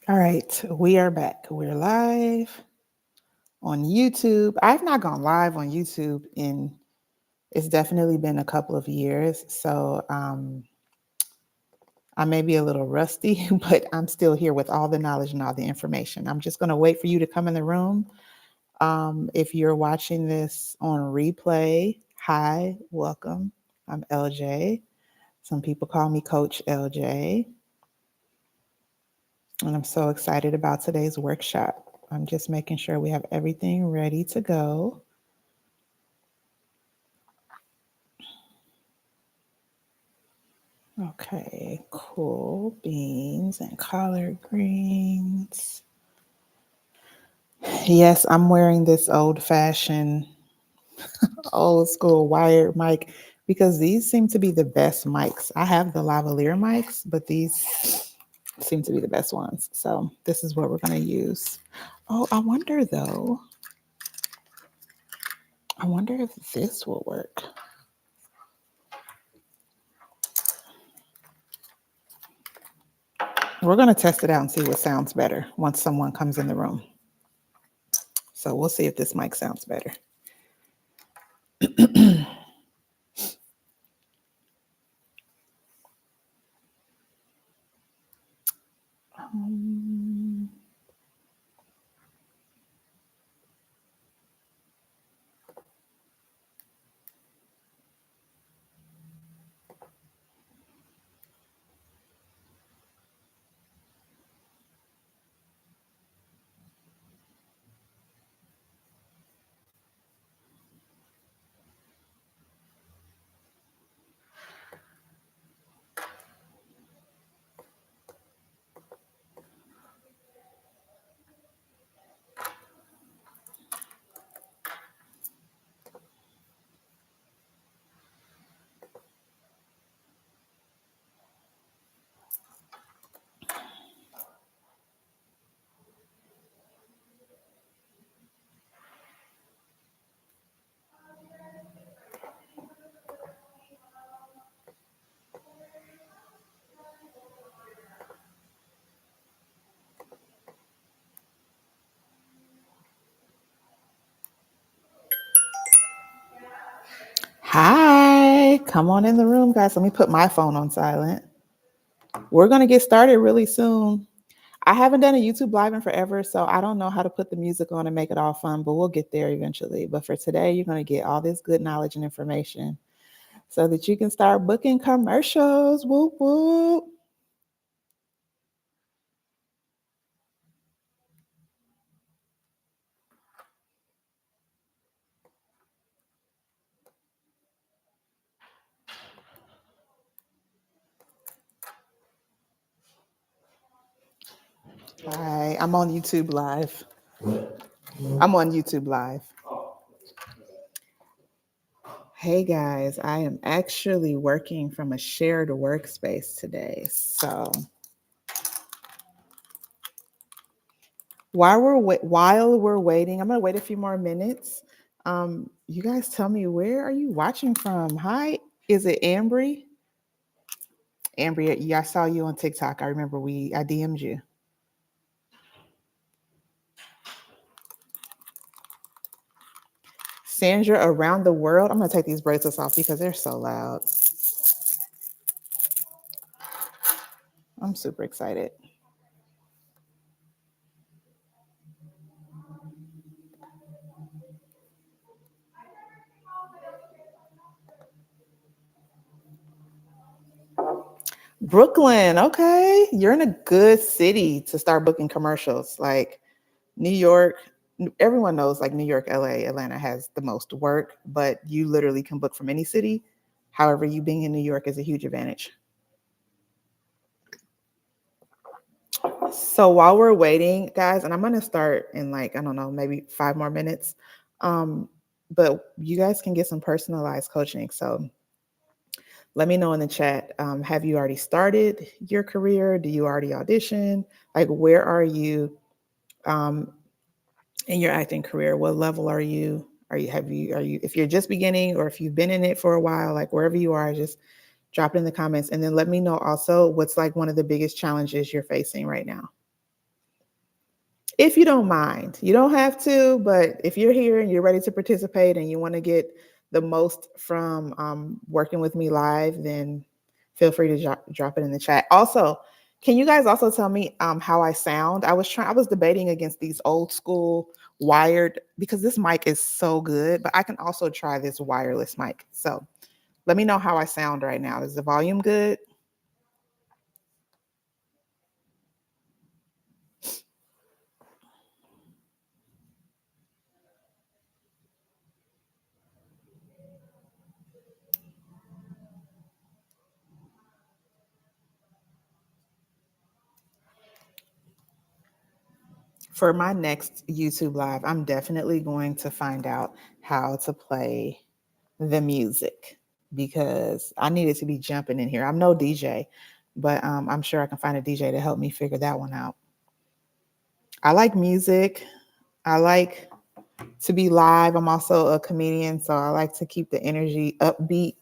All right, we are back. We're live on YouTube. I've not gone live on YouTube in it's definitely been a couple of years, so I may be a little rusty, but I'm still here with all the knowledge and all the information. I'm just going to wait for you to come in the room. If you're watching this on replay, hi, welcome. I'm LJ. Some people call me Coach LJ. And I'm so excited about today's workshop. I'm just making sure we have everything ready to go. Okay, cool. Beans and collard greens. Yes, I'm wearing this old fashioned, old school wired mic because these seem to be the best mics. I have the lavalier mics, but these seem to be the best ones. So this is what we're going to use. Oh, I wonder though. I wonder if this will work. We're going to test it out and see what sounds better once someone comes in the room. So we'll see if this mic sounds better. um, Hi, come on in the room, guys. Let me put my phone on silent. We're going to get started really soon. I haven't done a YouTube live in forever, so I don't know how to put the music on and make it all fun, but we'll get there eventually. But for today, you're going to get all this good knowledge and information so that you can start booking commercials. Whoop, whoop. Hi, I'm on YouTube live. I'm on YouTube live. Hey guys, I am actually working from a shared workspace today. So while we're waiting, I'm gonna wait a few more minutes. You guys tell me, where are you watching from? Hi, is it Ambry? Ambry, yeah, I saw you on TikTok. I remember I DM'd you. Sandra around the world. I'm gonna take these bracelets off because they're so loud. I'm super excited. Brooklyn, okay. You're in a good city to start booking commercials. Like New York, everyone knows like New York, LA, Atlanta has the most work, but you literally can book from any city. However, you being in New York is a huge advantage. So while we're waiting, guys, and I'm gonna start in like, I don't know, maybe 5 more minutes. Um, but you guys can get some personalized coaching. So let me know in the chat. Have you already started your career? Do you already audition? Like, where are you um, in your acting career? What level are you? If you're just beginning or if you've been in it for a while, like wherever you are, just drop it in the comments. And then let me know also what's like one of the biggest challenges you're facing right now. if you don't mind. You don't have to, but if you're here and you're ready to participate and you want to get the most from working with me live, then feel free to drop it in the chat. Also, can you guys also tell me how I sound? I was debating against these old school wired because this mic is so good, but I can also try this wireless mic. So let me know how I sound right now. Is the volume good? For my next YouTube live, I'm definitely going to find out how to play the music because I needed to be jumping in here. I'm no DJ, but I'm sure I can find a DJ to help me figure that one out. I like music. I like to be live. I'm also a comedian, so I like to keep the energy upbeat,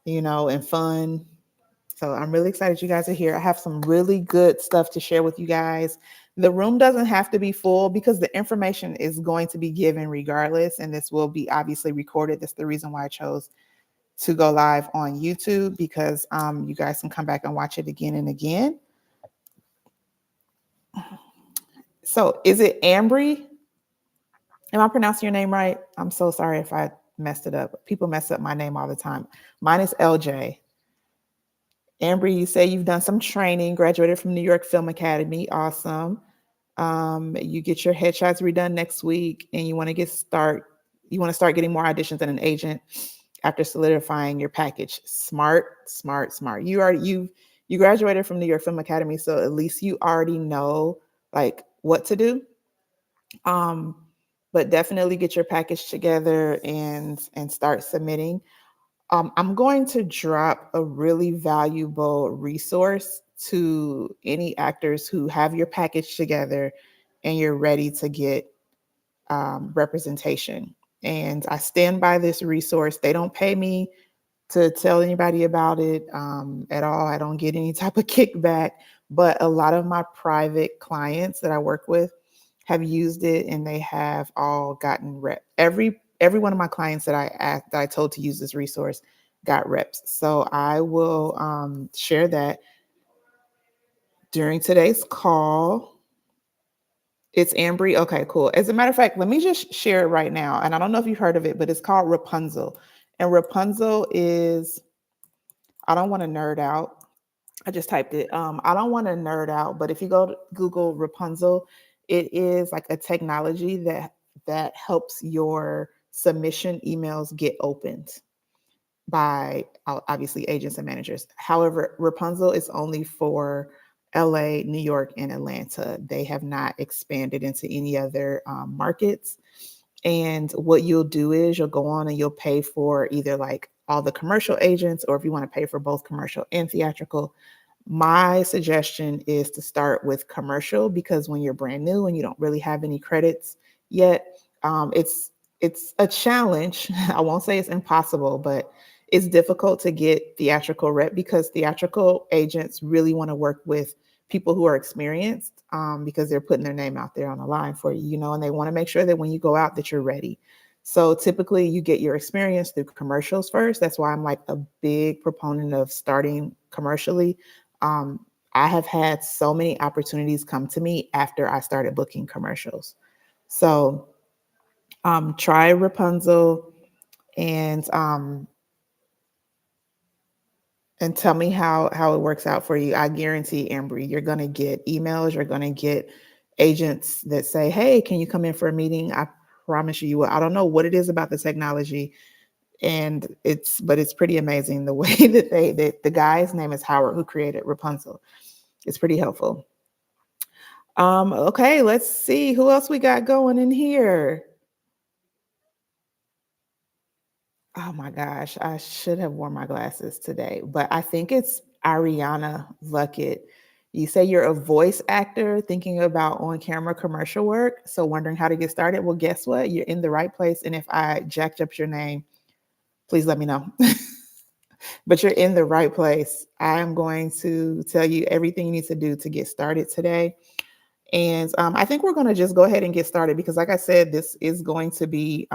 and fun. So I'm really excited you guys are here. I have some really good stuff to share with you guys. The room doesn't have to be full because the information is going to be given regardless, and this will be obviously recorded. That's the reason why I chose to go live on YouTube because you guys can come back and watch it again and again. So is it Ambry? Am I pronouncing your name right? I'm so sorry if I messed it up. People mess up my name all the time. Mine is LJ. Ambry, you say you've done some training, graduated from New York Film Academy. Awesome. You get your headshots redone next week, and you want to start getting more auditions than an agent after solidifying your package. Smart, smart, smart. You graduated from New York Film Academy, so at least you already know like what to do. But definitely get your package together and start submitting. I'm going to drop a really valuable resource to any actors who have your package together and you're ready to get representation. And I stand by this resource. They don't pay me to tell anybody about it at all. I don't get any type of kickback, but a lot of my private clients that I work with have used it and they have all gotten rep. Every one of my clients that I told to use this resource got reps. So I will share that during today's call. It's Ambry. Okay, cool. As a matter of fact, let me just share it right now. And I don't know if you've heard of it, but it's called Rapunzel. And Rapunzel is, I don't want to nerd out. I just typed it. I don't want to nerd out, but if you go to Google Rapunzel, it is like a technology that helps your submission emails get opened by obviously agents and managers. However, Rapunzel is only for LA, New York, and Atlanta. They have not expanded into any other markets. And what you'll do is you'll go on and you'll pay for either like all the commercial agents, or if you want to pay for both commercial and theatrical. My suggestion is to start with commercial because when you're brand new and you don't really have any credits yet, it's a challenge. I won't say it's impossible, but it's difficult to get theatrical rep because theatrical agents really want to work with people who are experienced because they're putting their name out there on the line for you, and they want to make sure that when you go out that you're ready. So typically you get your experience through commercials first. That's why I'm like a big proponent of starting commercially. I have had so many opportunities come to me after I started booking commercials. So try Rapunzel and tell me how it works out for you. I guarantee, Ambry, you're gonna get emails, you're gonna get agents that say, "Hey, can you come in for a meeting?" I promise you will. I don't know what it is about the technology, but it's pretty amazing the way that the guy's name is Howard who created Rapunzel. It's pretty helpful. Okay, let's see who else we got going in here. Oh my gosh, I should have worn my glasses today, but I think it's Ariana Luckett. You say you're a voice actor thinking about on camera commercial work, so wondering how to get started. Well, guess what? You're in the right place. And if I jacked up your name, please let me know. But you're in the right place. I am going to tell you everything you need to do to get started today. And I think we're going to just go ahead and get started because, like I said, this is going to be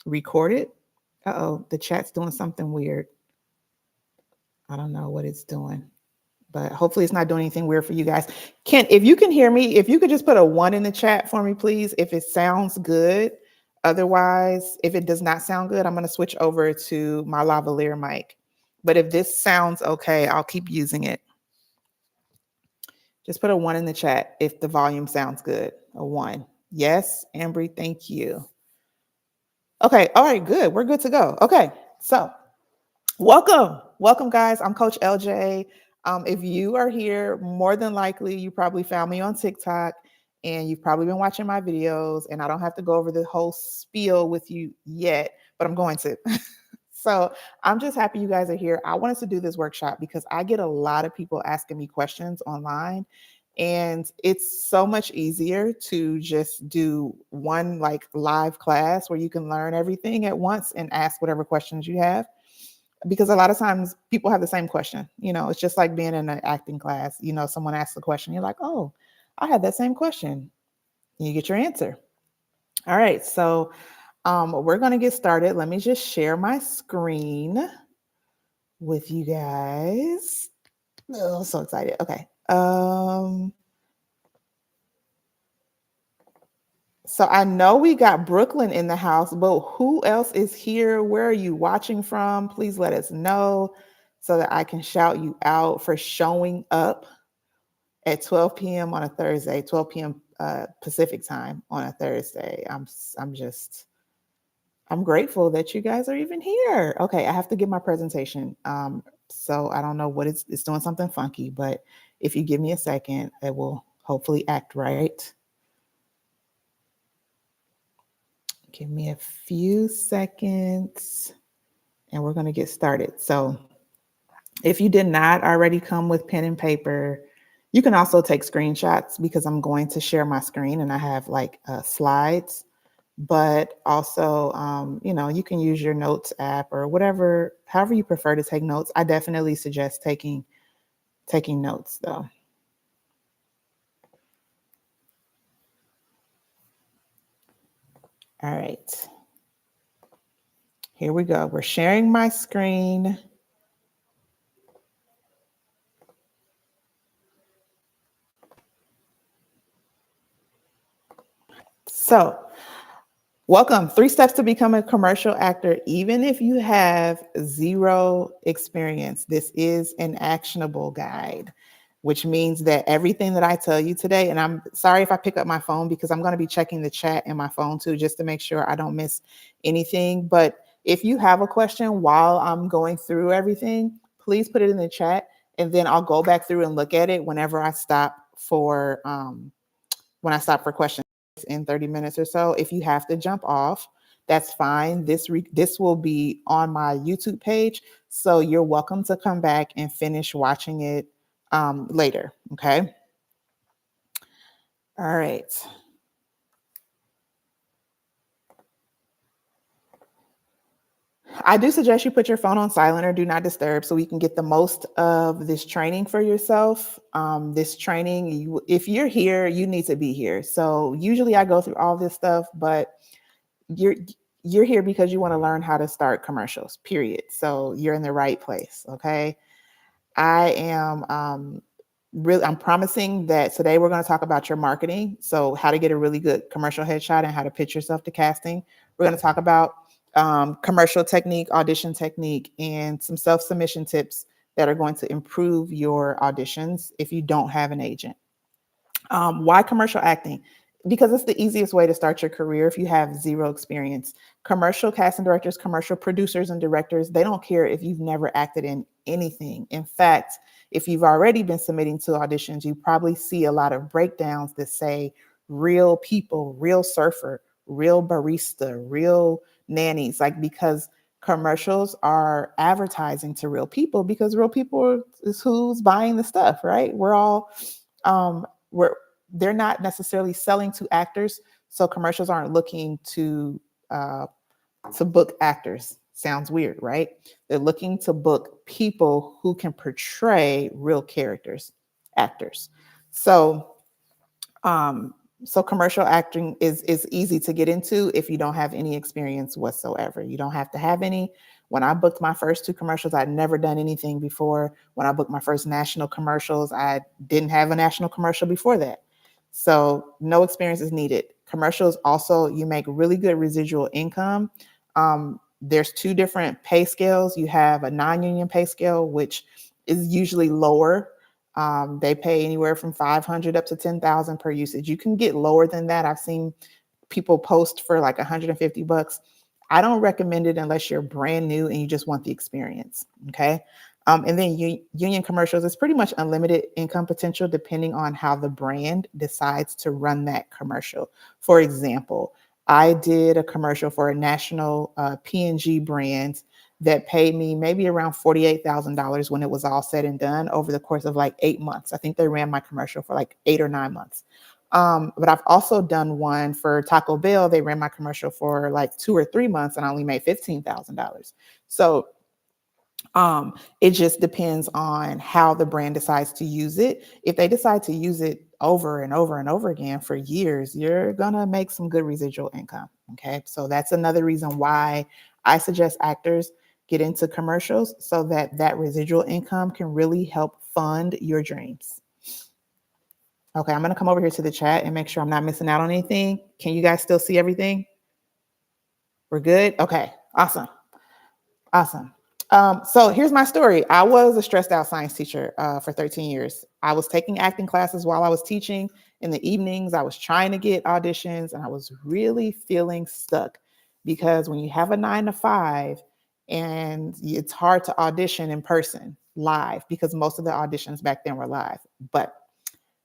recorded. Uh-oh, the chat's doing something weird. I don't know what it's doing, but hopefully it's not doing anything weird for you guys. If you can hear me, if you could just put a 1 in the chat for me, please, if it sounds good. Otherwise, if it does not sound good, I'm going to switch over to my lavalier mic. But if this sounds okay, I'll keep using it. Just put a 1 in the chat if the volume sounds good. A 1. Yes, Ambry, thank you. Okay, all right, good. We're good to go. Okay, so welcome, guys. I'm Coach LJ. If you are here, more than likely, you probably found me on TikTok and you've probably been watching my videos, and I don't have to go over the whole spiel with you yet, but I'm going to. So I'm just happy you guys are here. I wanted to do this workshop because I get a lot of people asking me questions online, and it's so much easier to just do one like live class where you can learn everything at once and ask whatever questions you have. Because a lot of times people have the same question. It's just like being in an acting class. Someone asks a question, you're like, oh, I had that same question. You get your answer. All right, so we're going to get started. Let me just share my screen with you guys. Oh, so excited. Okay. So I know we got Brooklyn in the house, but who else is here? Where are you watching from? Please let us know so that I can shout you out for showing up at 12 p.m. on a Thursday, 12 p.m. Pacific time on a Thursday. I'm grateful that you guys are even here. Okay, I have to give my presentation. So I don't know what it's doing something funky, but if you give me a second, it will hopefully act right. Give me a few seconds and we're going to get started. So if you did not already come with pen and paper, you can also take screenshots because I'm going to share my screen and I have like slides. But also, you can use your notes app or whatever, however you prefer to take notes. I definitely suggest taking notes though. All right. Here we go. We're sharing my screen. So, welcome. 3 steps to become a commercial actor, even if you have 0 experience. This is an actionable guide, which means that everything that I tell you today, and I'm sorry if I pick up my phone because I'm going to be checking the chat in my phone too, just to make sure I don't miss anything. But if you have a question while I'm going through everything, please put it in the chat, and then I'll go back through and look at it whenever I stop for questions in 30 minutes or so. If you have to jump off, that's fine. This will be on my YouTube page, so you're welcome to come back and finish watching it later. Okay. All right. I do suggest you put your phone on silent or do not disturb so we can get the most of this training for yourself. This training, if you're here, you need to be here. So usually I go through all this stuff, but you're here because you want to learn how to start commercials, period. So you're in the right place. Okay. I am I'm promising that today we're going to talk about your marketing. So how to get a really good commercial headshot and how to pitch yourself to casting. We're going to talk about commercial technique, audition technique, and some self-submission tips that are going to improve your auditions if you don't have an agent. Why commercial acting? Because it's the easiest way to start your career if you have 0 experience. Commercial casting directors, commercial producers and directors, they don't care if you've never acted in anything. In fact, if you've already been submitting to auditions, you probably see a lot of breakdowns that say real people, real surfer, real barista, real nannies, like because commercials are advertising to real people because real people is who's buying the stuff, right? They're not necessarily selling to actors, so commercials aren't looking to book actors. Sounds weird, right? They're looking to book people who can portray real characters, actors. So Um, so commercial acting is easy to get into if you don't have any experience whatsoever. You don't have to have any. When I booked my first two commercials, I'd never done anything before. When I booked my first national commercials, I didn't have a national commercial before that. So no experience is needed. Commercials also, you make really good residual income. There's two different pay scales. You have a non-union pay scale, which is usually lower. They pay anywhere from 500 up to 10,000 per usage. You can get lower than that. I've seen people post for like 150 bucks. I don't recommend it unless you're brand new and you just want the experience. Okay. And then union commercials is pretty much unlimited income potential depending on how the brand decides to run that commercial. For example, I did a commercial for a national P&G brand that paid me maybe around $48,000 when it was all said and done over the course of like 8 months. I think they ran my commercial for like 8 or 9 months. But I've also done one for Taco Bell. They ran my commercial for like 2 or 3 months and I only made $15,000. So it just depends on how the brand decides to use it. If they decide to use it over and over and over again for years, you're gonna make some good residual income. Okay, so that's another reason why I suggest actors get into commercials so that that residual income can really help fund your dreams. Okay, I'm gonna come over here to the chat and make sure I'm not missing out on anything. Can you guys still see everything? We're good? Okay, awesome. Awesome. So here's my story. I was a stressed out science teacher for 13 years. I was taking acting classes while I was teaching in the evenings. I was trying to get auditions and I was really feeling stuck because when you have a 9 to 5 and it's hard to audition in person live because most of the auditions back then were live. But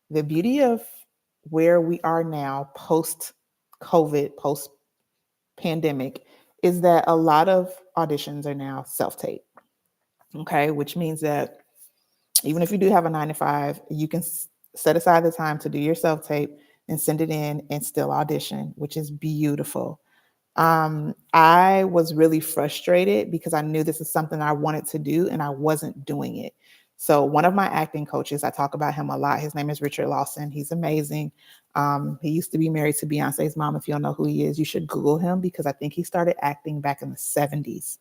the beauty of where we are now, post COVID, post pandemic, is that a lot of auditions are now self tape. Okay, which means that even if you do have a 9 to 5, you can set aside the time to do your self tape and send it in and still audition, which is beautiful. I was really frustrated because I knew this is something I wanted to do and I wasn't doing it. So one of my acting coaches, I talk about him a lot. His name is Richard Lawson. He's amazing. He used to be married to Beyonce's mom. If you don't know who he is, you should Google him because I think he started acting back in the 70s.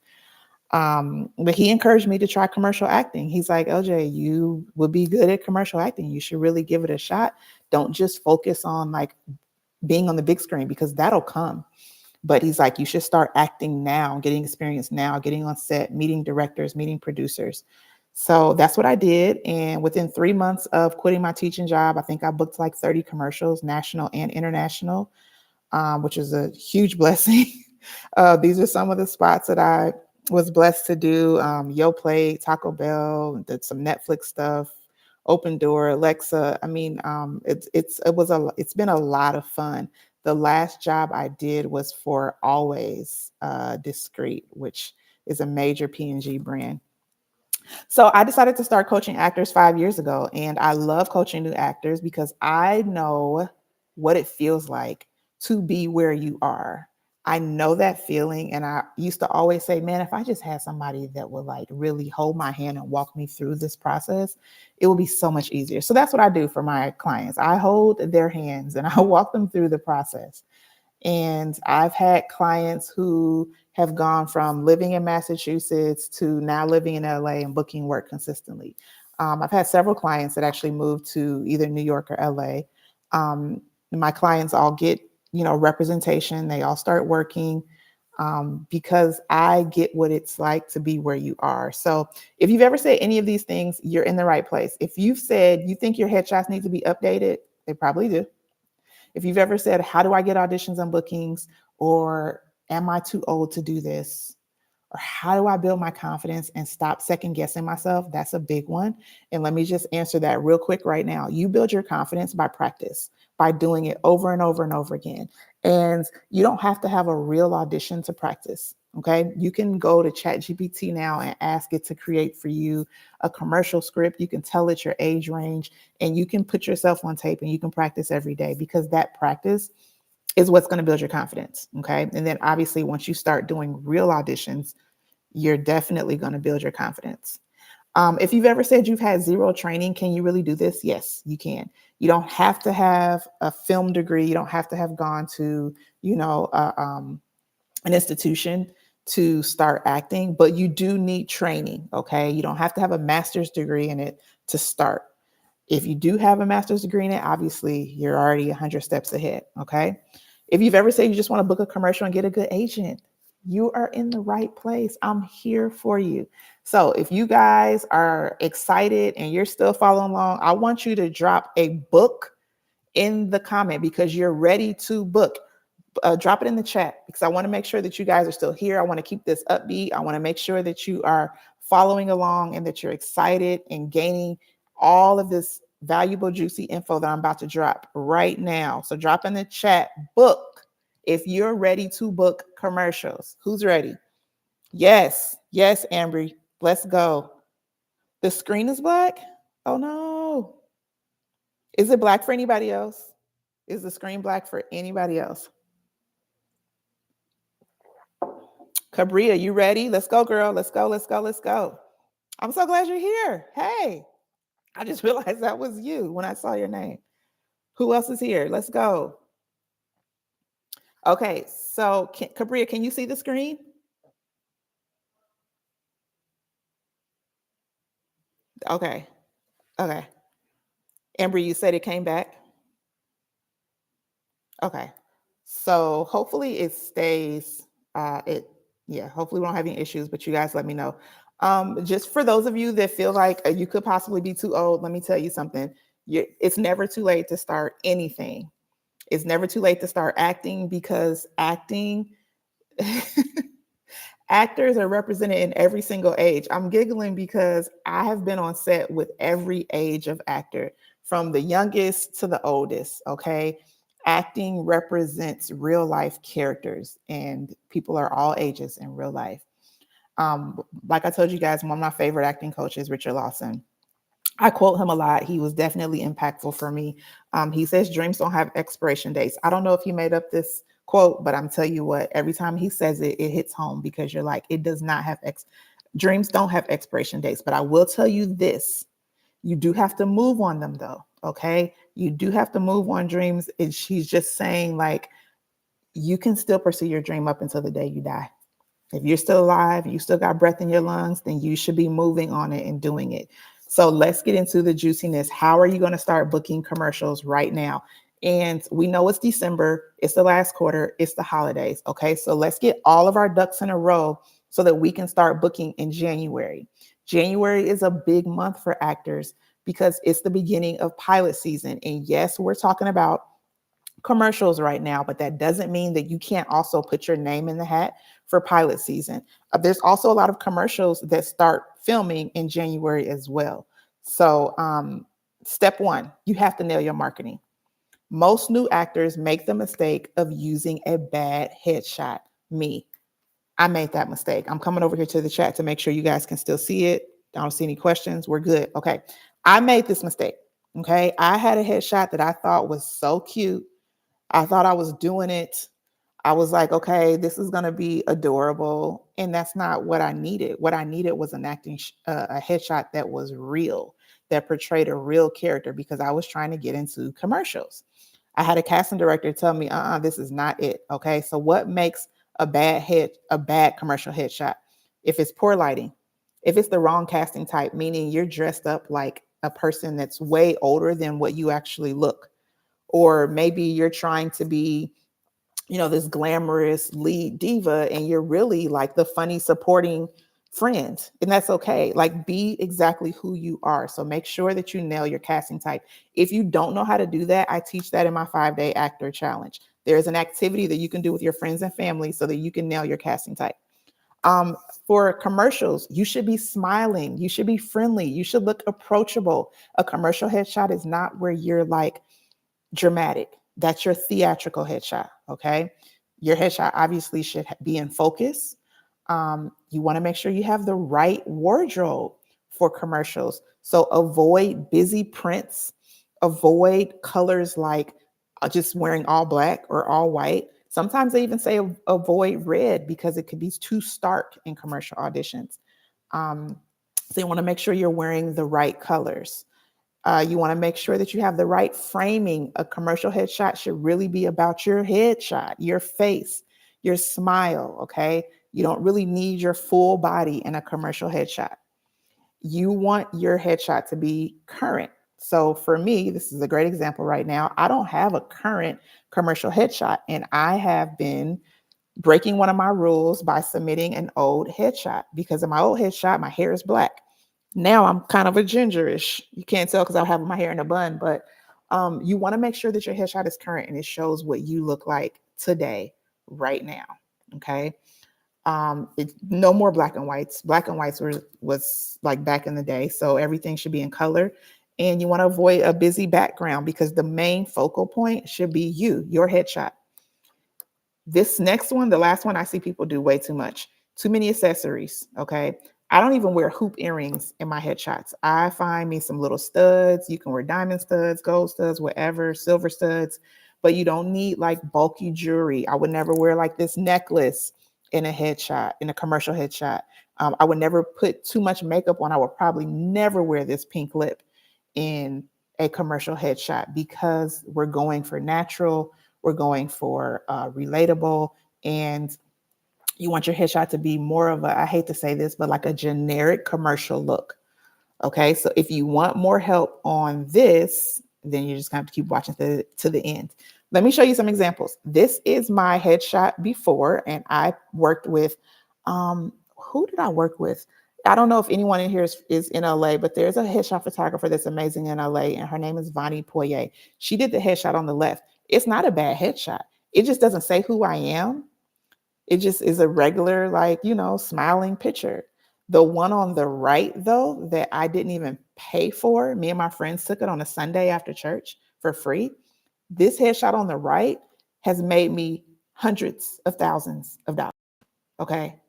But he encouraged me to try commercial acting. He's like, LJ, you would be good at commercial acting. You should really give it a shot. Don't just focus on like being on the big screen because that'll come. But he's like, you should start acting now, getting experience now, getting on set, meeting directors, meeting producers. So that's what I did. And within 3 months of quitting my teaching job, I think I booked like 30 commercials, national and international, which is a huge blessing. These are some of the spots that I was blessed to do. Yo Play, Taco Bell, did some Netflix stuff, Open Door, Alexa. I mean, it's been a lot of fun. The last job I did was for Always Discreet, which is a major P&G brand. So I decided to start coaching actors 5 years ago, and I love coaching new actors because I know what it feels like to be where you are. I know that feeling, and I used to always say, man, if I just had somebody that would like really hold my hand and walk me through this process, it would be so much easier. So that's what I do for my clients. I hold their hands and I walk them through the process. And I've had clients who have gone from living in Massachusetts to now living in LA and booking work consistently. I've had several clients that actually moved to either New York or LA. My clients all get, representation. They all start working because I get what it's like to be where you are. So if you've ever said any of these things, you're in the right place. If you've said you think your headshots need to be updated, they probably do. If you've ever said, how do I get auditions and bookings? Or am I too old to do this? Or how do I build my confidence and stop second guessing myself? That's a big one. And let me just answer that real quick right now. You build your confidence by practice, by doing it over and over and over again. And you don't have to have a real audition to practice. Okay. You can go to ChatGPT now and ask it to create for you a commercial script. You can tell it your age range and you can put yourself on tape and you can practice every day because that practice is what's going to build your confidence. Okay. And then obviously, once you start doing real auditions, you're definitely going to build your confidence. If you've ever said you've had zero training, can you really do this? Yes, you can. You don't have to have a film degree. You don't have to have gone to, you know, an institution to start acting, but you do need training. Okay. You don't have to have a master's degree in it to start. If you do have a master's degree in it, obviously you're already 100 steps ahead. Okay. If you've ever said you just want to book a commercial and get a good agent, you are in the right place. I'm here for you. So if you guys are excited and you're still following along, I want you to drop a book in the comment because you're ready to book. Drop it in the chat because I want to make sure that you guys are still here. I want to keep this upbeat. I want to make sure that you are following along and that you're excited and gaining all of this valuable, juicy info that I'm about to drop right now. So drop in the chat book if you're ready to book commercials. Who's ready? Yes, yes, Ambry. Let's go. The screen is black. Oh no. Is it black for anybody else? Is the screen black for anybody else? Cabria, you ready? Let's go, girl. Let's go, let's go, let's go. I'm so glad you're here. Hey, I just realized that was you when I saw your name. Who else is here? Let's go. Okay, so Cabria, can you see the screen? Okay, okay. Amber, you said it came back? Okay. So hopefully it stays, yeah, hopefully we don't have any issues, but you guys let me know. Just for those of you that feel like you could possibly be too old, let me tell you something. It's never too late to start anything. It's never too late to start acting because acting, actors are represented in every single age. I'm giggling because I have been on set with every age of actor, from the youngest to the oldest. Okay. Acting represents real life characters, and people are all ages in real life. Like I told you guys, one of my favorite acting coaches, Richard Lawson. I quote him a lot. He was definitely impactful for me. He says dreams don't have expiration dates. I don't know if he made up this quote, but I'm telling you what, every time he says it, it hits home because you're like, it does not have dreams don't have expiration dates. But I will tell you this, you do have to move on them though. Okay. You do have to move on dreams. And she's just saying like, you can still pursue your dream up until the day you die. If you're still alive, you still got breath in your lungs, then you should be moving on it and doing it. So let's get into the juiciness. How are you going to start booking commercials right now? And we know it's December, it's the last quarter, it's the holidays. Okay. So let's get all of our ducks in a row so that we can start booking in January. January is a big month for actors because it's the beginning of pilot season. And yes, we're talking about commercials right now, but that doesn't mean that you can't also put your name in the hat for pilot season. There's also a lot of commercials that start filming in January as well. So, step one, you have to nail your marketing. Most new actors make the mistake of using a bad headshot. Me, I made that mistake. I'm coming over here to the chat to make sure you guys can still see it. I don't see any questions. We're good. Okay. I made this mistake. Okay. I had a headshot that I thought was so cute. I thought I was doing it. I was like, okay, this is going to be adorable. And that's not what I needed. What I needed was an a headshot that was real, that portrayed a real character because I was trying to get into commercials. I had a casting director tell me, this is not it. Okay. So what makes a bad commercial headshot? If it's poor lighting, if it's the wrong casting type, meaning you're dressed up like a person that's way older than what you actually look, or maybe you're trying to be, this glamorous lead diva and you're really like the funny supporting friend, and that's okay. Like, be exactly who you are. So make sure that you nail your casting type. If you don't know how to do that, I teach that in my 5-day actor challenge. There's an activity that you can do with your friends and family so that you can nail your casting type. um, for commercials, you should be smiling, you should be friendly, you should look approachable. A commercial headshot is not where you're like dramatic. That's your theatrical headshot. Okay. Your headshot obviously should be in focus. You want to make sure you have the right wardrobe for commercials. So avoid busy prints, avoid colors like just wearing all black or all white. Sometimes they even say avoid red because it could be too stark in commercial auditions. Um, So you want to make sure you're wearing the right colors. You want to make sure that you have the right framing. A commercial headshot should really be about your headshot, your face, your smile. Okay. You don't really need your full body in a commercial headshot. You want your headshot to be current. So for me, this is a great example right now. I don't have a current commercial headshot, and I have been breaking one of my rules by submitting an old headshot because in my old headshot, my hair is black. Now I'm kind of a gingerish. You can't tell because I have my hair in a bun, but you want to make sure that your headshot is current and it shows what you look like today, right now. Okay. It's no more black and whites. Black and whites was like back in the day, so everything should be in color. And you want to avoid a busy background because the main focal point should be you, your headshot. This next one, the last one, I see people do way too much. Too many accessories. Okay. I don't even wear hoop earrings in my headshots. I find me some little studs. You can wear diamond studs, gold studs, whatever, silver studs, but you don't need like bulky jewelry. I would never wear like this necklace in a headshot, in a commercial headshot. I would never put too much makeup on. I would probably never wear this pink lip in a commercial headshot because we're going for natural, we're going for relatable, and you want your headshot to be more of a, I hate to say this, but like a generic commercial look. Okay, so if you want more help on this, then you're just going to have to keep watching to the end. Let me show you some examples. This is my headshot before, and I worked with, who did I work with? I don't know if anyone in here is in LA, but there's a headshot photographer that's amazing in LA, and her name is Vonnie Poirier. She did the headshot on the left. It's not a bad headshot. It just doesn't say who I am. It just is a regular, like, smiling picture. The one on the right, though, that I didn't even pay for, me and my friends took it on a Sunday after church for free. This headshot on the right has made me hundreds of thousands of dollars. Okay.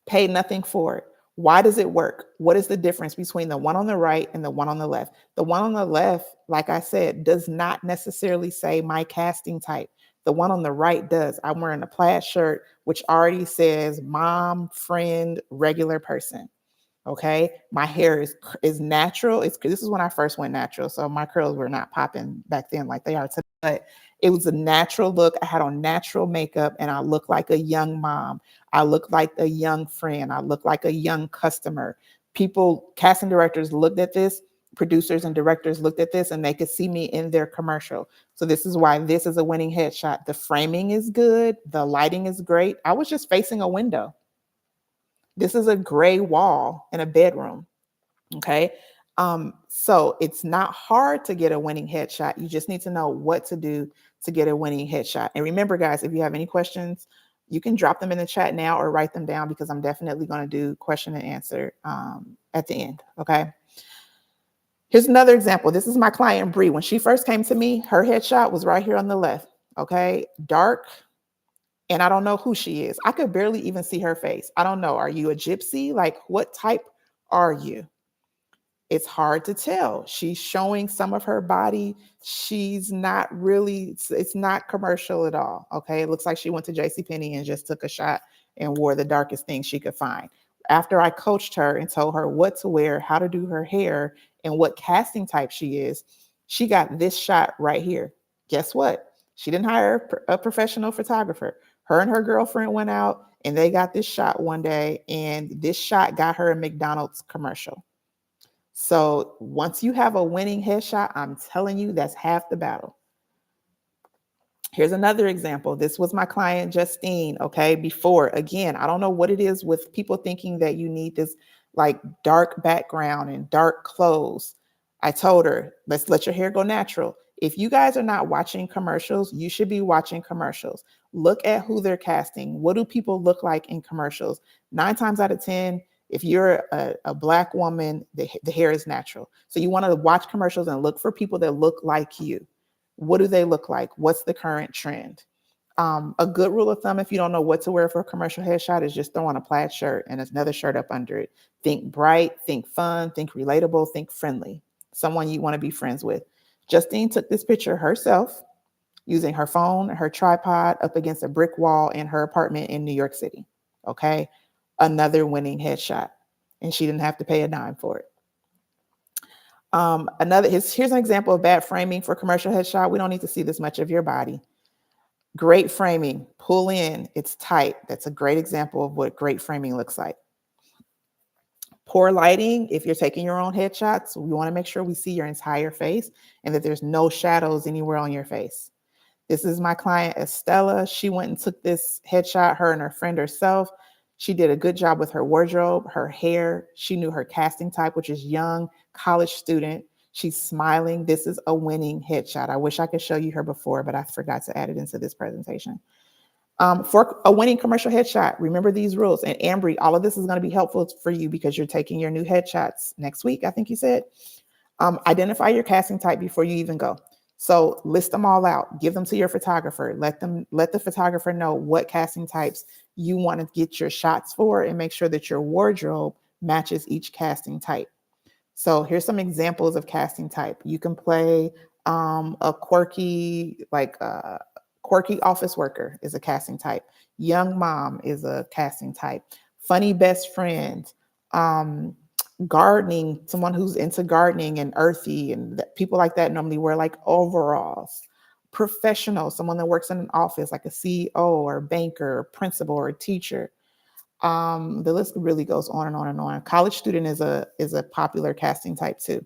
Paid nothing for it. Why does it work? What is the difference between the one on the right and the one on the left? The one on the left, like I said, does not necessarily say my casting type. The one on the right does. I'm wearing a plaid shirt, which already says mom, friend, regular person. Okay. My hair is natural. This is when I first went natural. So my curls were not popping back then like they are today. But it was a natural look. I had on natural makeup and I looked like a young mom. I looked like a young friend. I looked like a young customer. People, casting directors looked at this, producers and directors looked at this, and they could see me in their commercial. So this is why this is a winning headshot. The framing is good. The lighting is great. I was just facing a window. This is a gray wall in a bedroom. Okay. So it's not hard to get a winning headshot. You just need to know what to do to get a winning headshot. And remember, guys, if you have any questions, you can drop them in the chat now or write them down because I'm definitely going to do question and answer at the end. Okay. Here's another example. This is my client, Bree. When she first came to me, her headshot was right here on the left. Okay. Dark, and I don't know who she is. I could barely even see her face. I don't know. Are you a gypsy? Like, what type are you? It's hard to tell. She's showing some of her body. She's not really, it's not commercial at all. Okay. It looks like she went to JCPenney and just took a shot and wore the darkest thing she could find. After I coached her and told her what to wear, how to do her hair, and what casting type she is, she got this shot right here. Guess what? She didn't hire a professional photographer. Her and her girlfriend went out and they got this shot one day, and this shot got her a McDonald's commercial. So once you have a winning headshot, I'm telling you, that's half the battle. Here's another example. This was my client, Justine, okay, before. Again, I don't know what it is with people thinking that you need this like dark background and dark clothes. I told her, let's let your hair go natural. If you guys are not watching commercials, you should be watching commercials. Look at who they're casting. What do people look like in commercials? 9 times out of 10, if you're a Black woman, the hair is natural. So you want to watch commercials and look for people that look like you. What do they look like? What's the current trend? A good rule of thumb, if you don't know what to wear for a commercial headshot, is just throw on a plaid shirt and another shirt up under it. Think bright, think fun, think relatable, think friendly. Someone you want to be friends with. Justine took this picture herself using her phone, her tripod up against a brick wall in her apartment in New York City. Okay. Another winning headshot. and she didn't have to pay a dime for it. Here's an example of bad framing for commercial headshot. We don't need to see this much of your body. Great framing, pull in, it's tight. That's a great example of what great framing looks like. Poor lighting, if you're taking your own headshots, we want to make sure we see your entire face and that there's no shadows anywhere on your face. This is my client, Estella. She went and took this headshot, her and her friend herself. She did a good job with her wardrobe, her hair. She knew her casting type, which is young, college student. She's smiling. This is a winning headshot. I wish I could show you her before, but I forgot to add it into this presentation. For a winning commercial headshot, remember these rules. And Ambry, all of this is going to be helpful for you because you're taking your new headshots next week, I think you said. Identify your casting type before you even go. So list them all out, give them to your photographer, let the photographer know what casting types you want to get your shots for, and make sure that your wardrobe matches each casting type. So here's some examples of casting type. You can play a quirky office worker is a casting type. Young mom is a casting type. Funny best friend. Gardening, someone who's into gardening and earthy, and people like that normally wear like overalls. Professional, someone that works in an office like a CEO or a banker or principal or a teacher. The list really goes on and on and on. College student is a popular casting type too.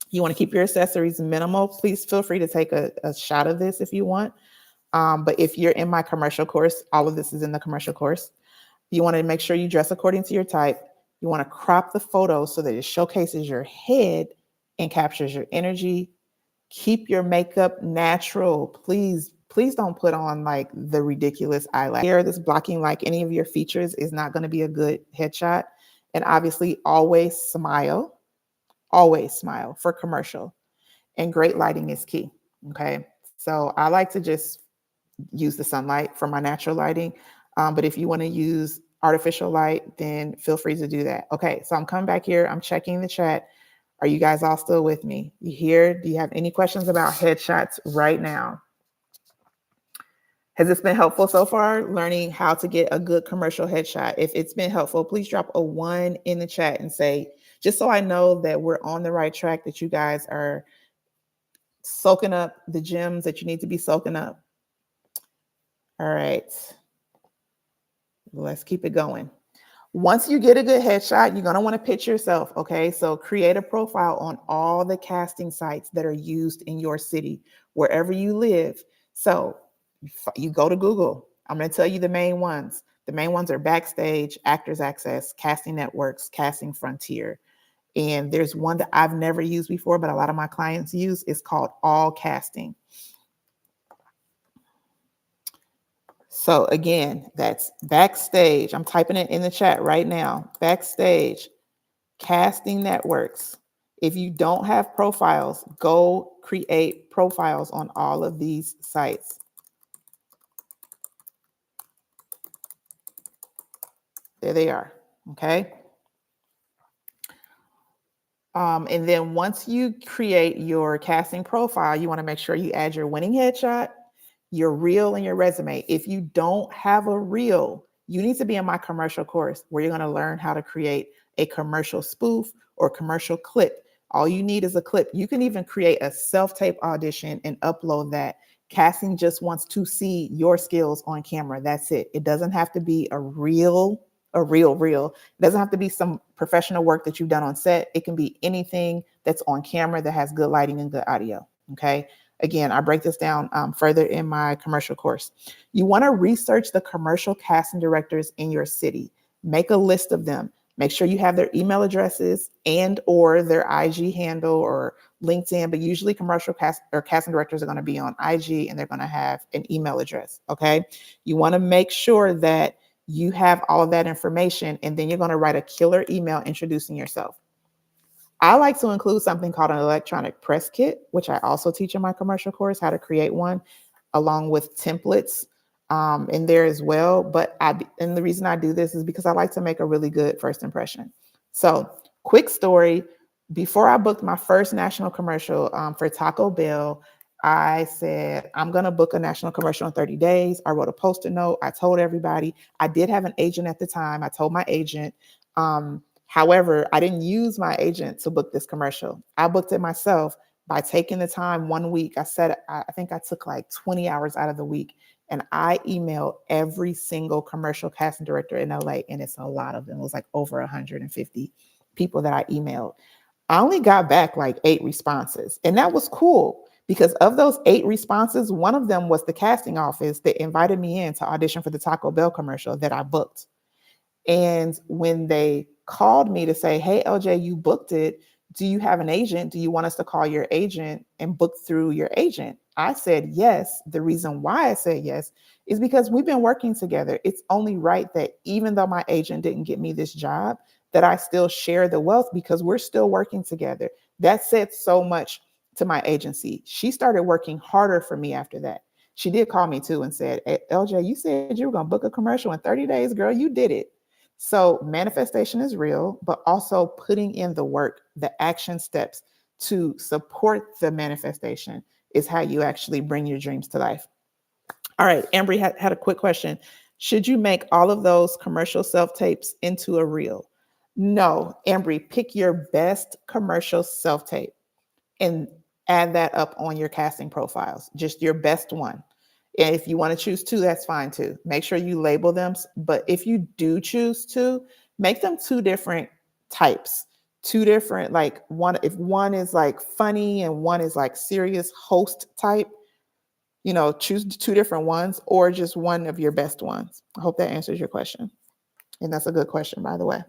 You want to keep your accessories minimal. Please feel free to take a shot of this if you want. But if you're in my commercial course, all of this is in the commercial course. You want to make sure you dress according to your type. You want to crop the photo so that it showcases your head and captures your energy. Keep your makeup natural. Please don't put on like the ridiculous eyelash. Here, this blocking like any of your features is not going to be a good headshot. And obviously, always smile for commercial. And great lighting is key. Okay. So I like to just use the sunlight for my natural lighting. But if you want to use artificial light, then feel free to do that. Okay, so I'm coming back here. I'm checking the chat. Are you guys all still with me? You here? Do you have any questions about headshots right now? Has this been helpful so far, learning how to get a good commercial headshot? If it's been helpful, please drop a 1 in the chat and say, just so I know that we're on the right track, that you guys are soaking up the gems that you need to be soaking up. All right. Let's keep it going. Once you get a good headshot, you're going to want to pitch yourself. Okay. So create a profile on all the casting sites that are used in your city, wherever you live. So you go to Google. I'm going to tell you the main ones. The main ones are Backstage, Actors Access, Casting Networks, Casting Frontier. And there's one that I've never used before, but a lot of my clients use. It's called All Casting. So again, that's Backstage. I'm typing it in the chat right now. Backstage, Casting Networks. If you don't have profiles, go create profiles on all of these sites. There they are, okay? And then once you create your casting profile, you want to make sure you add your winning headshot, your reel, and your resume. If you don't have a reel, you need to be in my commercial course where you're going to learn how to create a commercial spoof or commercial clip. All you need is a clip. You can even create a self-tape audition and upload that. Casting just wants to see your skills on camera. That's it. It doesn't have to be a reel. It doesn't have to be some professional work that you've done on set. It can be anything that's on camera that has good lighting and good audio. Okay. Again, I break this down further in my commercial course. You want to research the commercial casting directors in your city. Make a list of them. Make sure you have their email addresses and or their IG handle or LinkedIn, but usually commercial casting directors are going to be on IG and they're going to have an email address. Okay. You want to make sure that you have all of that information, and then you're going to write a killer email introducing yourself. I like to include something called an electronic press kit, which I also teach in my commercial course, how to create one, along with templates in there as well. And the reason I do this is because I like to make a really good first impression. So quick story, before I booked my first national commercial for Taco Bell, I said, I'm going to book a national commercial in 30 days. I wrote a Post-it note. I told everybody. I did have an agent at the time. I told my agent, However, I didn't use my agent to book this commercial. I booked it myself by taking the time 1 week. I think I took like 20 hours out of the week, and I emailed every single commercial casting director in LA, and it's a lot of them. It was like over 150 people that I emailed. I only got back like 8 responses, and that was cool because of those 8 responses, one of them was the casting office that invited me in to audition for the Taco Bell commercial that I booked. And when they called me to say, "Hey, LJ, you booked it. Do you have an agent? Do you want us to call your agent and book through your agent?" I said yes. The reason why I said yes is because we've been working together. It's only right that even though my agent didn't get me this job, that I still share the wealth because we're still working together. That said so much to my agency. She started working harder for me after that. She did call me too and said, "Hey, LJ, you said you were going to book a commercial in 30 days, girl. You did it." So manifestation is real, but also putting in the work, the action steps to support the manifestation is how you actually bring your dreams to life. All right, Ambry had a quick question. Should you make all of those commercial self tapes into a reel? No, Ambry, pick your best commercial self tape and add that up on your casting profiles, just your best one. And if you want to choose two, that's fine too. Make sure you label them. But if you do choose to, make them two different types, two different, like one, if one is like funny and one is like serious host type, choose two different ones or just one of your best ones. I hope that answers your question. And that's a good question, by the way.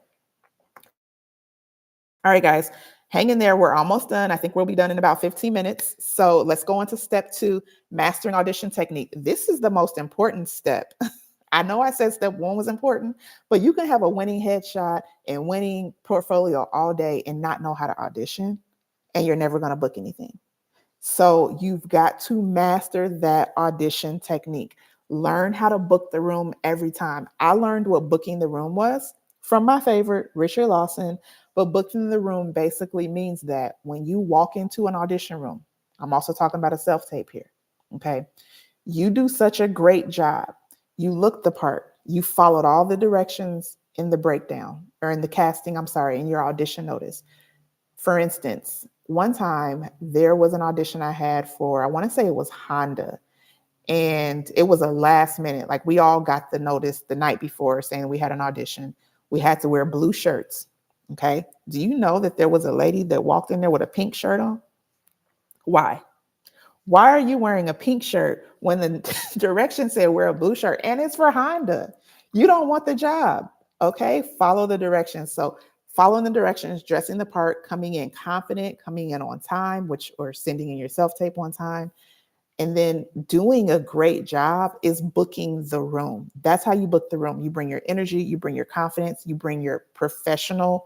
All right, guys, hang in there. We're almost done. I think we'll be done in about 15 minutes. So let's go into step 2, mastering audition technique. This is the most important step. I know I said step 1 was important, but you can have a winning headshot and winning portfolio all day and not know how to audition, and you're never going to book anything. So you've got to master that audition technique. Learn how to book the room every time. I learned what booking the room was from my favorite, Richard Lawson. But booking the room basically means that when you walk into an audition room, I'm also talking about a self-tape here, okay? You do such a great job. You look the part. You followed all the directions in the breakdown or in the casting, I'm sorry, in your audition notice. For instance, one time there was an audition I had for, I want to say it was Honda. And it was a last minute, like we all got the notice the night before saying we had an audition. We had to wear blue shirts. Okay. Do you know that there was a lady that walked in there with a pink shirt on? Why? Why are you wearing a pink shirt when the direction said wear a blue shirt and it's for Honda? You don't want the job. Okay. Follow the directions. So following the directions, dressing the part, coming in confident, coming in on time, which or sending in your self-tape on time, and then doing a great job is booking the room. That's how you book the room. You bring your energy, you bring your confidence, you bring your professionalism.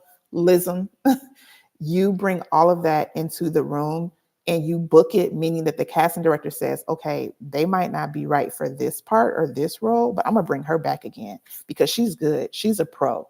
You bring all of that into the room and you book it, meaning that the casting director says, okay, they might not be right for this part or this role, but I'm going to bring her back again because she's good. She's a pro.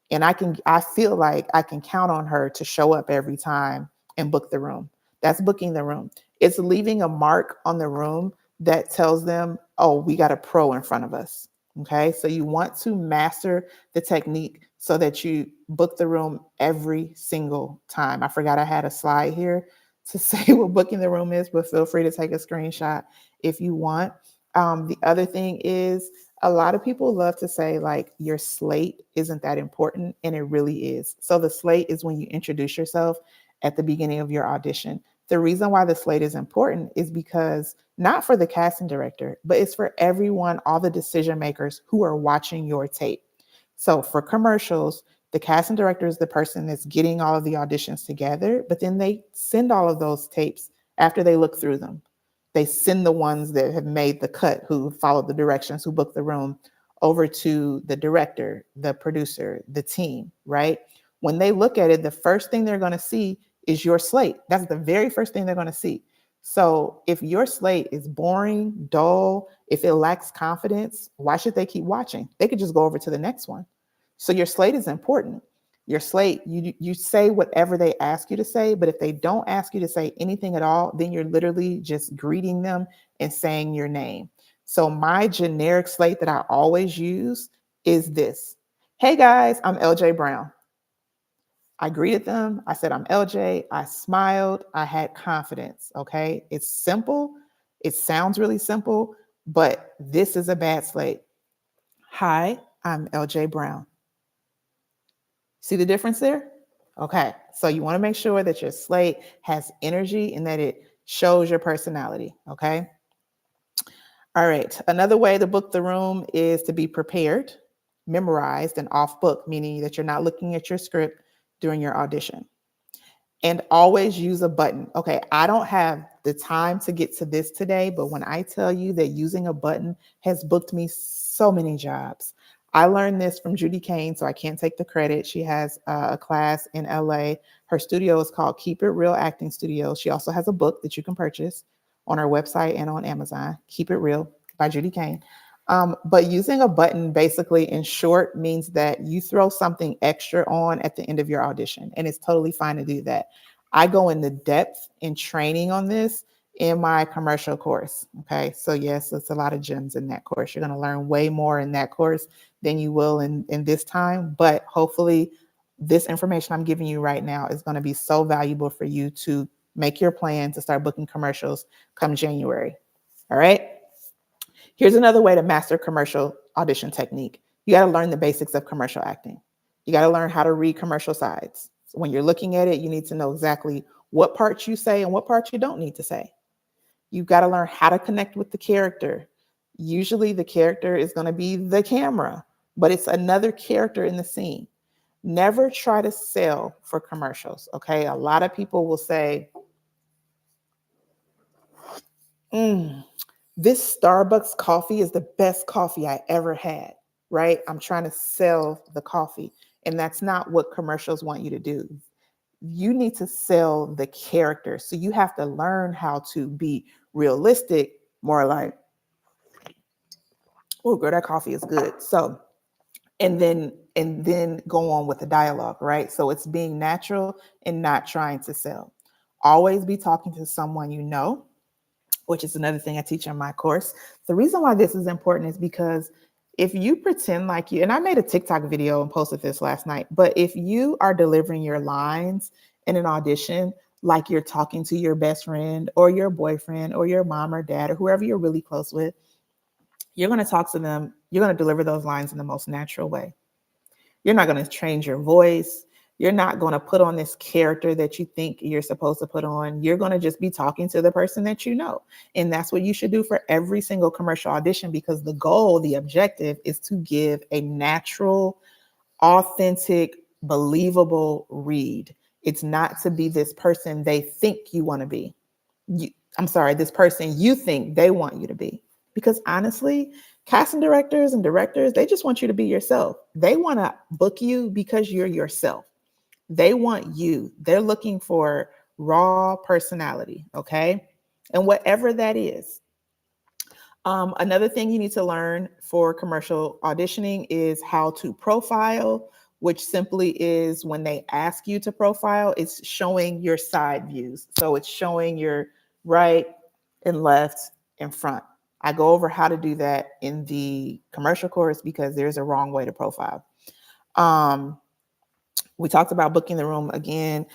And I feel like I can count on her to show up every time and book the room. That's booking the room. It's leaving a mark on the room that tells them, oh, we got a pro in front of us. Okay. So you want to master the technique so that you book the room every single time. I forgot I had a slide here to say what booking the room is, but feel free to take a screenshot if you want. The other thing is a lot of people love to say like your slate isn't that important, and it really is. So the slate is when you introduce yourself at the beginning of your audition. The reason why the slate is important is because not for the casting director, but it's for everyone, all the decision makers who are watching your tape. So for commercials, the casting director is the person that's getting all of the auditions together, but then they send all of those tapes after they look through them. They send the ones that have made the cut, who followed the directions, who booked the room, over to the director, the producer, the team, right? When they look at it, the first thing they're going to see is your slate. That's the very first thing they're going to see. So if your slate is boring, dull, if it lacks confidence, why should they keep watching? They could just go over to the next one. So your slate is important. Your slate, you say whatever they ask you to say, but if they don't ask you to say anything at all, then you're literally just greeting them and saying your name. So my generic slate that I always use is this. Hey guys, I'm LJ Brown. I greeted them. I said, I'm LJ. I smiled. I had confidence. Okay. It's simple. It sounds really simple, but this is a bad slate. Hi, I'm LJ Brown. See the difference there? Okay. So you want to make sure that your slate has energy and that it shows your personality. Okay. All right. Another way to book the room is to be prepared, memorized, and off book, meaning that you're not looking at your script during your audition. And always use a button. Okay, I don't have the time to get to this today, but when I tell you that using a button has booked me so many jobs. I learned this from Judy Kane, so I can't take the credit. She has a class in LA. Her studio is called Keep It Real Acting Studio. She also has a book that you can purchase on her website and on Amazon, Keep It Real by Judy Kane. But using a button basically in short means that you throw something extra on at the end of your audition, and it's totally fine to do that. I go into depth in training on this in my commercial course. Okay. So, yes, it's a lot of gems in that course. You're going to learn way more in that course than you will in this time. But hopefully, this information I'm giving you right now is going to be so valuable for you to make your plan to start booking commercials come January. All right. Here's another way to master commercial audition technique. You got to learn the basics of commercial acting. You got to learn how to read commercial sides. So when you're looking at it, you need to know exactly what parts you say and what parts you don't need to say. You've got to learn how to connect with the character. Usually the character is going to be the camera, but it's another character in the scene. Never try to sell for commercials, okay? A lot of people will say, this Starbucks coffee is the best coffee I ever had, right? I'm trying to sell the coffee. And that's not what commercials want you to do. You need to sell the character. So you have to learn how to be realistic, more like, oh, girl, that coffee is good. So, and then go on with the dialogue, right? So it's being natural and not trying to sell. Always be talking to someone you know, which is another thing I teach in my course. The reason why this is important is because if you pretend like you, and I made a TikTok video and posted this last night, but if you are delivering your lines in an audition like you're talking to your best friend or your boyfriend or your mom or dad or whoever you're really close with, you're going to talk to them. You're going to deliver those lines in the most natural way. You're not going to change your voice. You're not going to put on this character that you think you're supposed to put on. You're going to just be talking to the person that you know. And that's what you should do for every single commercial audition, because the goal, the objective is to give a natural, authentic, believable read. It's not to be this person they think you want to be. I'm sorry, this person you think they want you to be. Because honestly, casting directors and directors, they just want you to be yourself. They want to book you because you're yourself. They want you. They're looking for raw personality, okay? And whatever that is. Another thing you need to learn for commercial auditioning is how to profile, which simply is when they ask you to profile, it's showing your side views. So it's showing your right and left and front. I go over how to do that in the commercial course because there's a wrong way to profile. Um, we talked about booking the room again,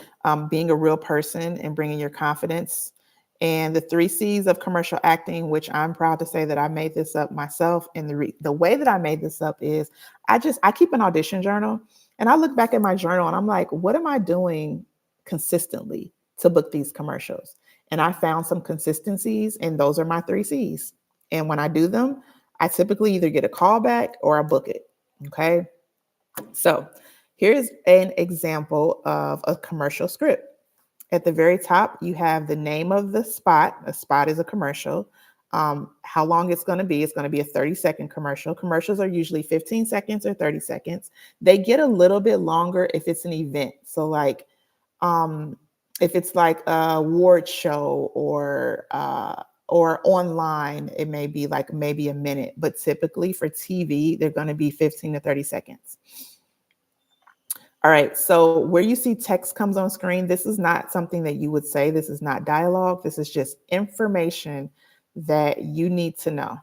being a real person and bringing your confidence. And the 3 C's of commercial acting, which I'm proud to say that I made this up myself. And the way that I made this up is I keep an audition journal and I look back at my journal and I'm like, what am I doing consistently to book these commercials? And I found some consistencies, and those are my 3 C's. And when I do them, I typically either get a call back or I book it. Okay. So here's an example of a commercial script. At the very top, you have the name of the spot. A spot is a commercial. How long it's going to be. It's going to be a 30-second commercial. Commercials are usually 15 seconds or 30 seconds. They get a little bit longer if it's an event. So like if it's like a award show or online, it may be like maybe a minute. But typically for TV, they're going to be 15 to 30 seconds. All right, so where you see text comes on screen, this is not something that you would say. This is not dialogue. This is just information that you need to know.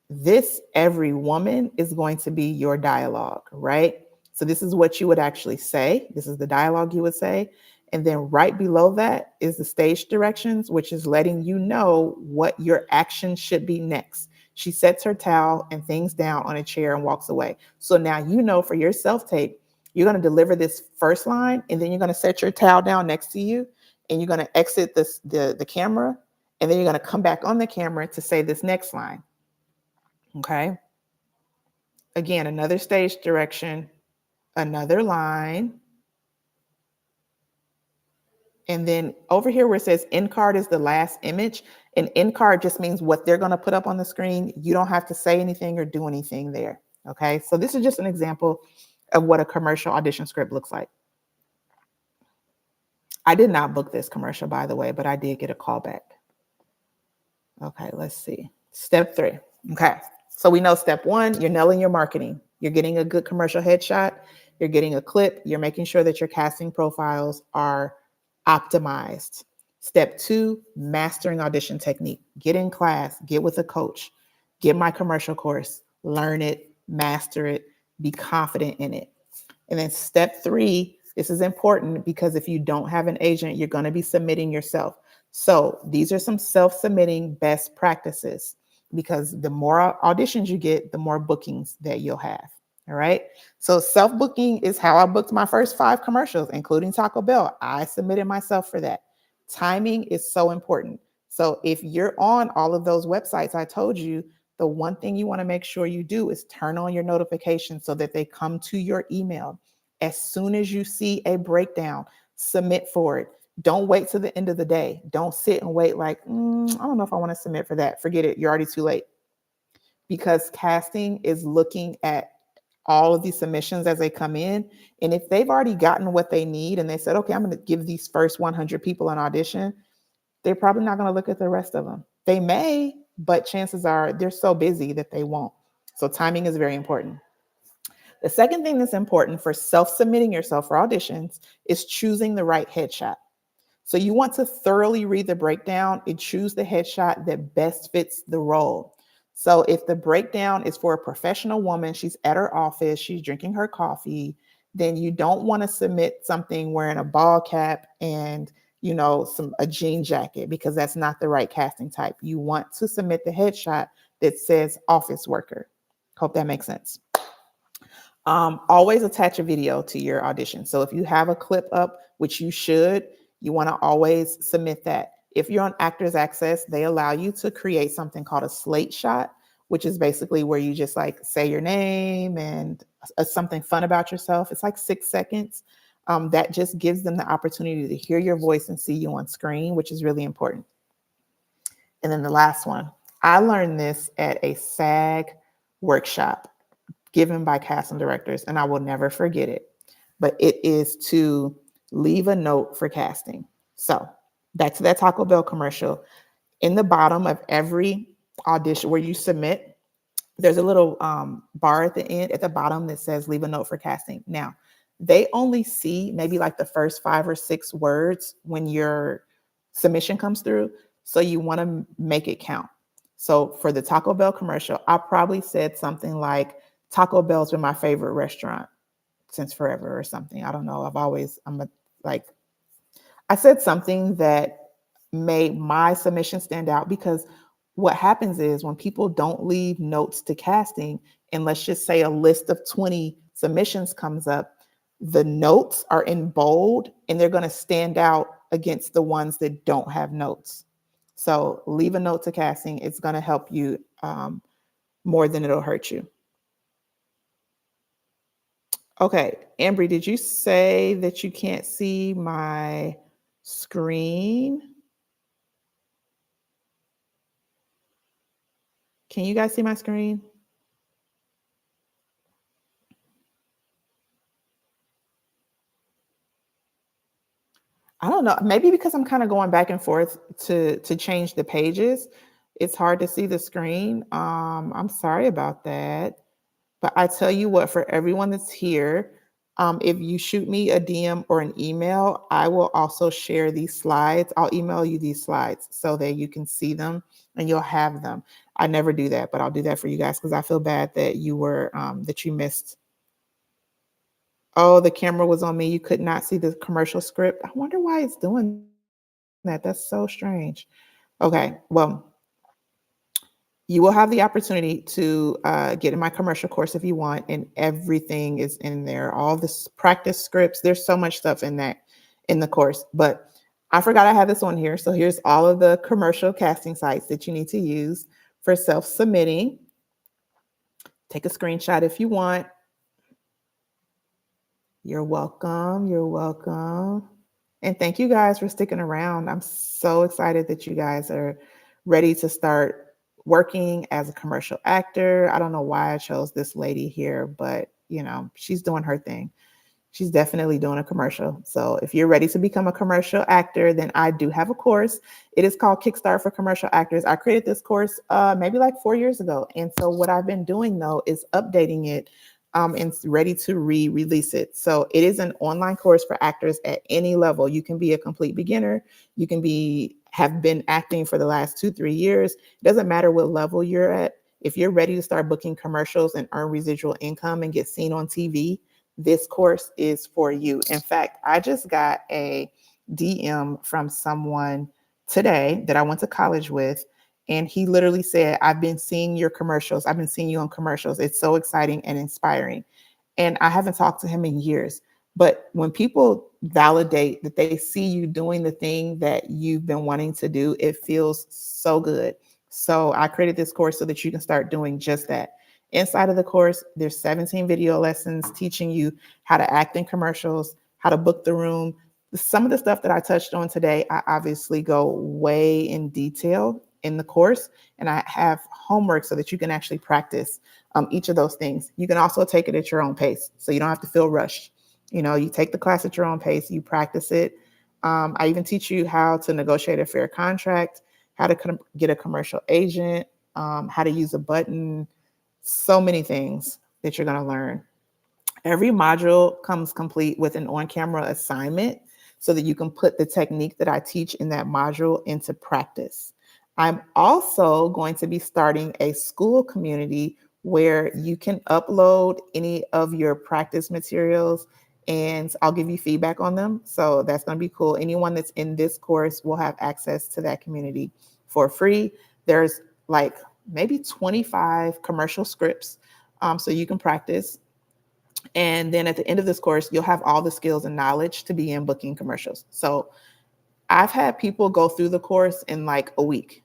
This every woman is going to be your dialogue, right? So this is what you would actually say. This is the dialogue you would say. And then right below that is the stage directions, which is letting you know what your action should be next. She sets her towel and things down on a chair and walks away. So now you know for your self tape, you're going to deliver this first line, and then you're going to set your towel down next to you, and you're going to exit the camera, and then you're going to come back on the camera to say this next line. Okay. Again, another stage direction, another line. And then over here where it says end card is the last image, and end card just means what they're going to put up on the screen. You don't have to say anything or do anything there. Okay. So this is just an example of what a commercial audition script looks like. I did not book this commercial, by the way, but I did get a call back. Okay, let's see. Step 3. Okay. So we know step 1, you're nailing your marketing. You're getting a good commercial headshot. You're getting a clip. You're making sure that your casting profiles are optimized. Step 2, mastering audition technique. Get in class, get with a coach, get my commercial course, learn it, master it, be confident in it. And then step 3, this is important because if you don't have an agent, you're going to be submitting yourself. So these are some self-submitting best practices, because the more auditions you get, the more bookings that you'll have. All right. So self-booking is how I booked my first 5 commercials, including Taco Bell. I submitted myself for that. Timing is so important. So if you're on all of those websites I told you, the one thing you want to make sure you do is turn on your notifications so that they come to your email. As soon as you see a breakdown, submit for it. Don't wait till the end of the day. Don't sit and wait like, I don't know if I want to submit for that. Forget it. You're already too late. Because casting is looking at all of these submissions as they come in. And if they've already gotten what they need and they said, okay, I'm going to give these first 100 people an audition, they're probably not going to look at the rest of them. They may, but chances are they're so busy that they won't. So timing is very important. The second thing that's important for self-submitting yourself for auditions is choosing the right headshot. So you want to thoroughly read the breakdown and choose the headshot that best fits the role. So if the breakdown is for a professional woman, she's at her office, she's drinking her coffee, then you don't want to submit something wearing a ball cap and a jean jacket, because that's not the right casting type. You want to submit the headshot that says office worker. Hope that makes sense. Always attach a video to your audition. So if you have a clip up, which you should, you want to always submit that. If you're on Actors Access, they allow you to create something called a slate shot, which is basically where you just like say your name and something fun about yourself. It's like 6 seconds. That just gives them the opportunity to hear your voice and see you on screen, which is really important. And then the last one, I learned this at a SAG workshop given by casting directors, and I will never forget it. But it is to leave a note for casting. So back to that Taco Bell commercial. In the bottom of every audition where you submit, there's a little bar at the bottom that says leave a note for casting. Now, they only see maybe like the first 5 or 6 words when your submission comes through. So you want to make it count. So for the Taco Bell commercial, I probably said something like, Taco Bell's been my favorite restaurant since forever or something. I don't know. I said something that made my submission stand out, because what happens is when people don't leave notes to casting, and let's just say a list of 20 submissions comes up, the notes are in bold and they're going to stand out against the ones that don't have notes. So leave a note to casting. It's going to help you more than it'll hurt you. Okay, Ambry, did you say that you can't see my screen? Can you guys see my screen? I don't know. Maybe because I'm kind of going back and forth to change the pages, it's hard to see the screen. I'm sorry about that. But I tell you what, for everyone that's here, if you shoot me a DM or an email, I will also share these slides. I'll email you these slides so that you can see them and you'll have them. I never do that, but I'll do that for you guys because I feel bad that you missed. Oh, the camera was on me. You could not see the commercial script. I wonder why it's doing that. That's so strange. Okay, well, you will have the opportunity to get in my commercial course if you want, and everything is in there. All this practice scripts. There's so much stuff in that in the course. But I forgot I had this on here. So here's all of the commercial casting sites that you need to use for self-submitting. Take a screenshot if you want. You're welcome. You're welcome. And thank you guys for sticking around. I'm so excited that you guys are ready to start working as a commercial actor. I don't know why I chose this lady here, but she's doing her thing. She's definitely doing a commercial. So if you're ready to become a commercial actor, then I do have a course. It is called Kickstart for Commercial Actors. I created this course maybe like 4 years ago. And so what I've been doing though is updating it and ready to re-release it. So it is an online course for actors at any level. You can be a complete beginner. You can have been acting for the last 2-3 years. It doesn't matter what level you're at. If you're ready to start booking commercials and earn residual income and get seen on TV, this course is for you. In fact, I just got a DM from someone today that I went to college with, and he literally said, I've been seeing your commercials. I've been seeing you on commercials. It's so exciting and inspiring. And I haven't talked to him in years. But when people validate that they see you doing the thing that you've been wanting to do, it feels so good. So I created this course so that you can start doing just that. Inside of the course, there's 17 video lessons teaching you how to act in commercials, how to book the room. Some of the stuff that I touched on today, I obviously go way in detail in the course, and I have homework so that you can actually practice each of those things. You can also take it at your own pace, so you don't have to feel rushed. You take the class at your own pace, you practice it. I even teach you how to negotiate a fair contract, how to get a commercial agent, how to use a button, so many things that you're going to learn. Every module comes complete with an on-camera assignment so that you can put the technique that I teach in that module into practice. I'm also going to be starting a school community where you can upload any of your practice materials and I'll give you feedback on them. So that's going to be cool. Anyone that's in this course will have access to that community for free. There's like maybe 25 commercial scripts so you can practice. And then at the end of this course, you'll have all the skills and knowledge to begin booking commercials. So I've had people go through the course in like a week.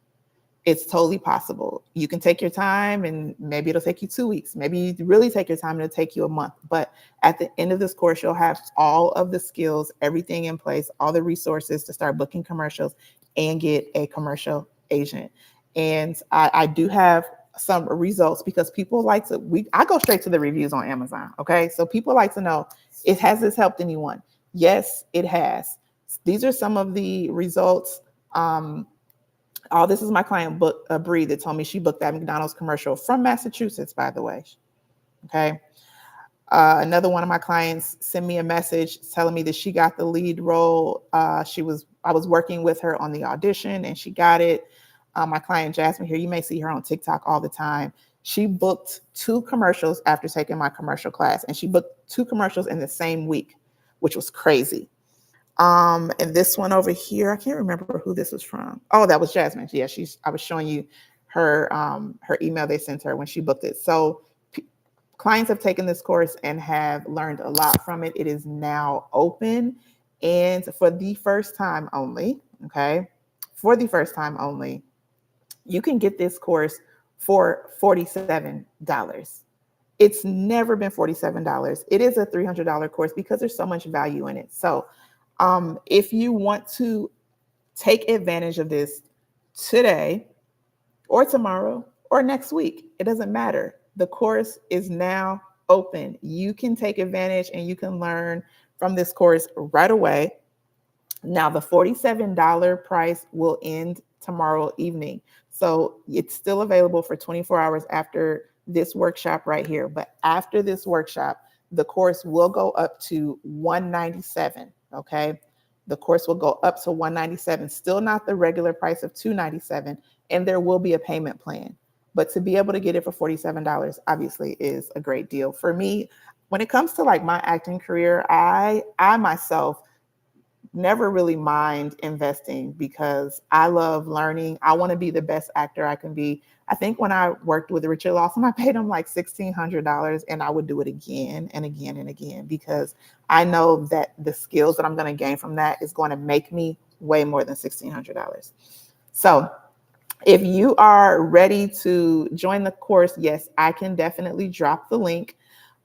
It's totally possible. You can take your time and maybe it'll take you 2 weeks. Maybe you really take your time and it'll take you a month. But at the end of this course, you'll have all of the skills, everything in place, all the resources to start booking commercials and get a commercial agent. And I do have some results because people like I go straight to the reviews on Amazon. Okay. So people like to know, has this helped anyone? Yes, it has. These are some of the results. This is my client, Bree, that told me she booked that McDonald's commercial from Massachusetts, by the way. Okay. Another one of my clients sent me a message telling me that she got the lead role. I was working with her on the audition and she got it. My client, Jasmine here, you may see her on TikTok all the time. She booked 2 commercials after taking my commercial class, and she booked 2 commercials in the same week, which was crazy. And this one over here, I can't remember who this was from. Oh, that was Jasmine. Yeah, I was showing you her email they sent her when she booked it. So clients have taken this course and have learned a lot from it. It is now open, and for the first time only, okay, for the first time only, you can get this course for $47. It's never been $47. It is a $300 course because there's so much value in it. So if you want to take advantage of this today or tomorrow or next week, it doesn't matter. The course is now open. You can take advantage and you can learn from this course right away. Now, the $47 price will end tomorrow evening. So it's still available for 24 hours after this workshop right here. But after this workshop, the course will go up to $197. Okay. The course will go up to $197, still not the regular price of $297. And there will be a payment plan. But to be able to get it for $47, obviously, is a great deal. For me, when it comes to like my acting career, I myself never really mind investing because I love learning. I want to be the best actor I can be. I think when I worked with Richard Lawson, I paid him like $1,600, and I would do it again and again and again because I know that the skills that I'm going to gain from that is going to make me way more than $1,600. So if you are ready to join the course, yes, I can definitely drop the link.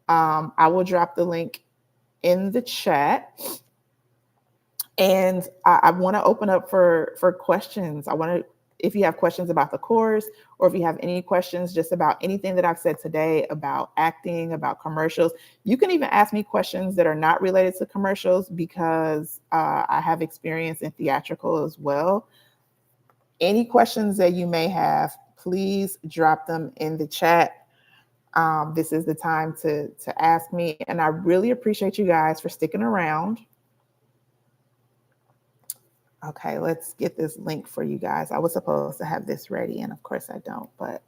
I will drop the link in the chat. And I want to open up for questions. I want to, if you have questions about the course, or if you have any questions just about anything that I've said today about acting, about commercials, you can even ask me questions that are not related to commercials because I have experience in theatrical as well. Any questions that you may have, please drop them in the chat. This is the time to ask me, and I really appreciate you guys for sticking around. Okay, let's get this link for you guys. I was supposed to have this ready, and of course I don't, but